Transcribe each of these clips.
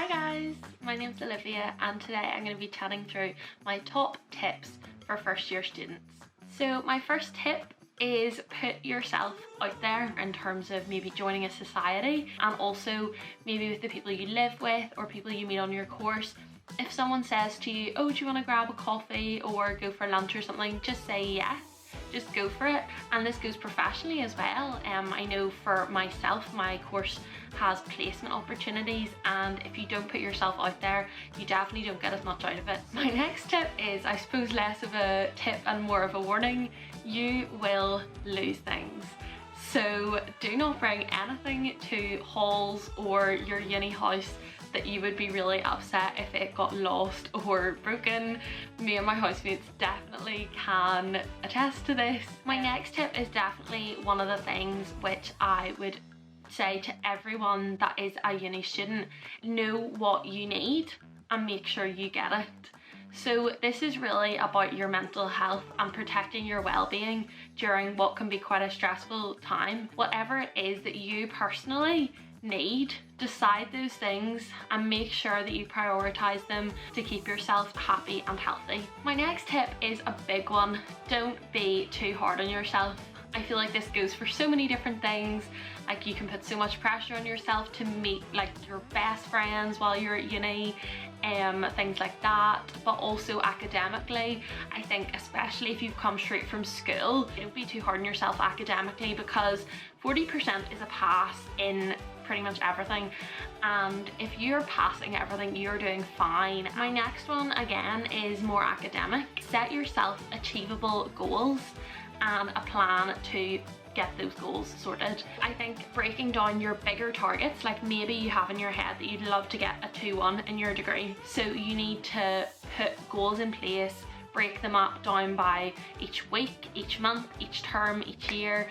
Hi guys, my name's Olivia and today I'm going to be chatting through my top tips for first year students. So my first tip is put yourself out there in terms of maybe joining a society, and also maybe with the people you live with or people you meet on your course. If someone says to you, oh, do you want to grab a coffee or go for lunch or something, just say yes. Just go for it. And this goes professionally as well. I know for myself, my course has placement opportunities, and if you don't put yourself out there, you definitely don't get as much out of it. My next tip is, I suppose, less of a tip and more of a warning. You will lose things. So do not bring anything to halls or your uni house that you would be really upset if it got lost or broken. Me and my housemates definitely can attest to this. My next tip is definitely one of the things which I would say to everyone that is a uni student: know what you need and make sure you get it. So this is really about your mental health and protecting your well-being during what can be quite a stressful time. Whatever it is that you personally need, decide those things and make sure that you prioritize them to keep yourself happy and healthy. My next tip is a big one. Don't be too hard on yourself. I feel like this goes for so many different things. Like, you can put so much pressure on yourself to meet like your best friends while you're at uni, things like that. But also academically, I think especially if you've come straight from school, don't be too hard on yourself academically, because 40% is a pass in pretty much everything, and if you're passing everything, you're doing fine. My next one again is more academic. Set yourself achievable goals and a plan to get those goals sorted. I think breaking down your bigger targets, like maybe you have in your head that you'd love to get a 2-1 in your degree, so you need to put goals in place, break them up down by each week, each month, each term, each year,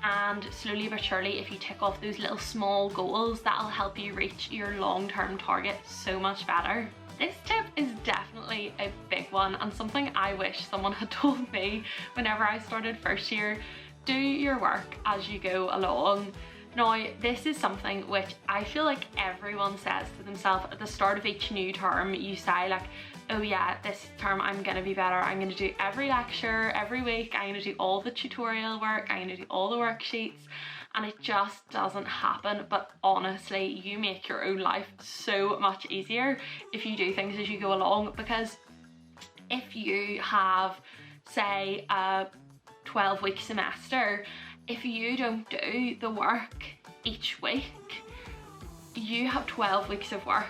and slowly but surely, if you tick off those little small goals, that'll help you reach your long-term target so much better. This tip is definitely a big one and something I wish someone had told me whenever I started first year. Do your work as you go along. Now, this is something which I feel like everyone says to themselves at the start of each new term. You say like, oh yeah, this term I'm gonna be better. I'm gonna do every lecture every week. I'm gonna do all the tutorial work. I'm gonna do all the worksheets. And it just doesn't happen. But honestly, you make your own life so much easier if you do things as you go along, because if you have, say, a 12-week semester, if you don't do the work each week, you have 12 weeks of work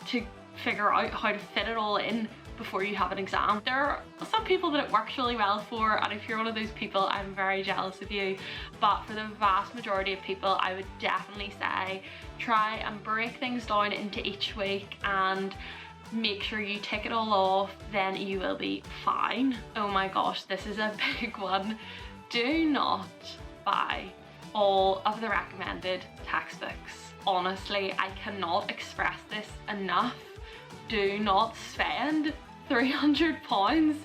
to figure out how to fit it all in before you have an exam. There are some people that it works really well for, and if you're one of those people, I'm very jealous of you. But for the vast majority of people, I would definitely say try and break things down into each week and make sure you tick it all off, then you will be fine. Oh my gosh, this is a big one. Do not buy all of the recommended textbooks. Honestly, I cannot express this enough. Do not spend £300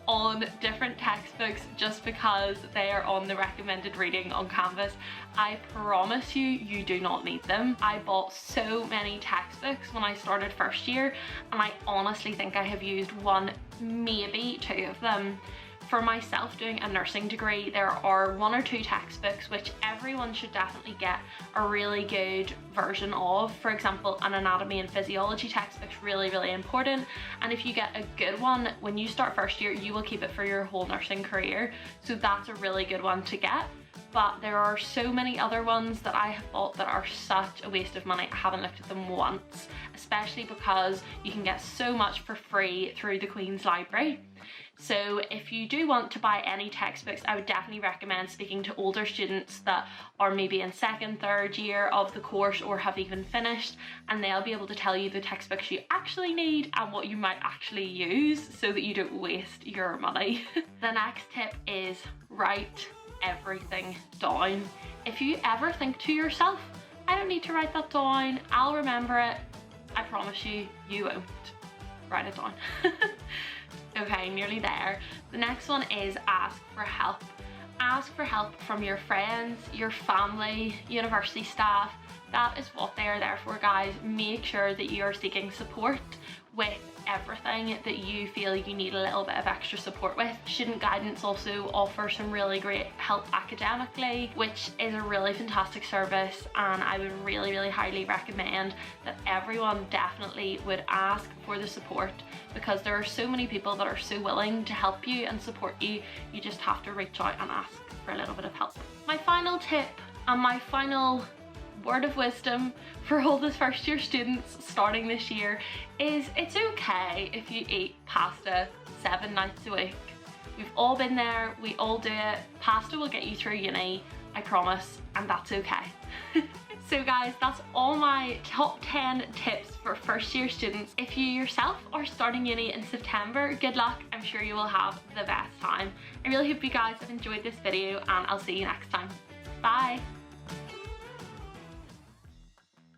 on different textbooks just because they are on the recommended reading on Canvas. I promise you, you do not need them. I bought so many textbooks when I started first year, and I honestly think I have used one, maybe 2 of them. For myself doing a nursing degree, there are 1 or 2 textbooks which everyone should definitely get a really good version of. For example, an anatomy and physiology textbook's really, really important. And if you get a good one when you start first year, you will keep it for your whole nursing career. So that's a really good one to get. But there are so many other ones that I have bought that are such a waste of money. I haven't looked at them once, especially because you can get so much for free through the Queen's Library. So if you do want to buy any textbooks, I would definitely recommend speaking to older students that are maybe in 2nd, 3rd year of the course or have even finished, and they'll be able to tell you the textbooks you actually need and what you might actually use so that you don't waste your money. The next tip is write everything down. If you ever think to yourself, I don't need to write that down, I'll remember it, I promise you, you won't. Write it down. Okay, nearly there. The next one is ask for help. Ask for help from your friends, your family, university staff, That is what they are there for, guys. Make sure that you are seeking support with everything that you feel you need a little bit of extra support with. Student guidance also offers some really great help academically, which is a really fantastic service, and I would really highly recommend that everyone definitely would ask for the support, because there are so many people that are so willing to help you and support you. You just have to reach out and ask for a little bit of help. My final tip and my final word of wisdom for all the first year students starting this year is it's okay if you eat pasta 7 nights a week. We've all been there, we all do it. Pasta will get you through uni, I promise, and that's okay. So guys, that's all my top 10 tips for first year students. If you yourself are starting uni in September, good luck. I'm sure you will have the best time. I really hope you guys have enjoyed this video, and I'll see you next time. Bye.